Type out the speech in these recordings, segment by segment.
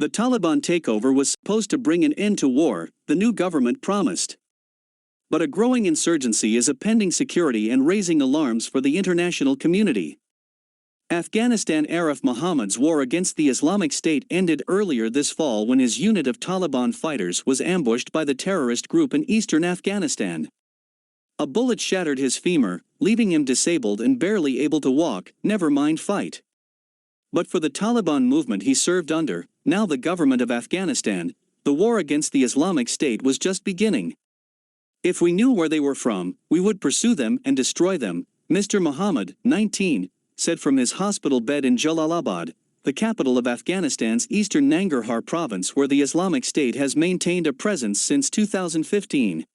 The Taliban takeover was supposed to bring an end to war, the new government promised. But a growing insurgency is upending security and raising alarms for the international community. Afghanistan Aref Mohammad's war against the Islamic State ended earlier this fall when his unit of Taliban fighters was ambushed by the terrorist group in eastern Afghanistan. A bullet shattered his femur, leaving him disabled and barely able to walk, never mind fight. But for the Taliban movement he served under, now the government of Afghanistan, the war against the Islamic State was just beginning. If we knew where they were from, we would pursue them and destroy them, Mr. Mohammed, 19, said from his hospital bed in Jalalabad, the capital of Afghanistan's eastern Nangarhar province where the Islamic State has maintained a presence since 2015.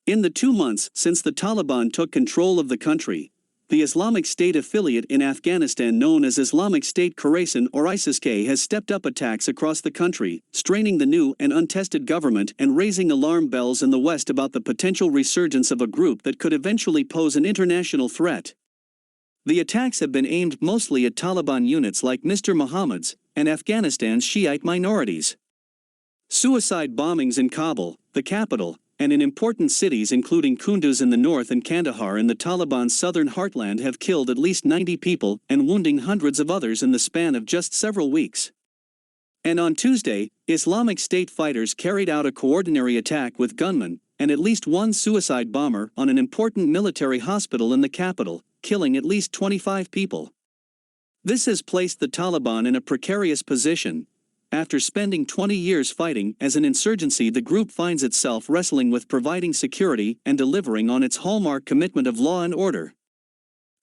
In the 2 months since the Taliban took control of the country, the Islamic State affiliate in Afghanistan known as Islamic State Khorasan or ISIS-K has stepped up attacks across the country, straining the new and untested government and raising alarm bells in the West about the potential resurgence of a group that could eventually pose an international threat. The attacks have been aimed mostly at Taliban units like Mr. Mohammad's and Afghanistan's Shiite minorities. Suicide bombings in Kabul, the capital, and in important cities including Kunduz in the north and Kandahar in the Taliban's southern heartland have killed at least 90 people and wounding hundreds of others in the span of just several weeks. And on Tuesday, Islamic State fighters carried out a coordinatory attack with gunmen and at least one suicide bomber on an important military hospital in the capital, killing at least 25 people. This has placed the Taliban in a precarious position. After spending 20 years fighting as an insurgency, the group finds itself wrestling with providing security and delivering on its hallmark commitment of law and order.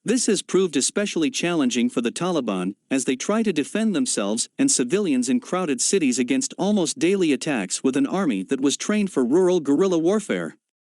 This has proved especially challenging for the Taliban as they try to defend themselves and civilians in crowded cities against almost daily attacks with an army that was trained for rural guerrilla warfare.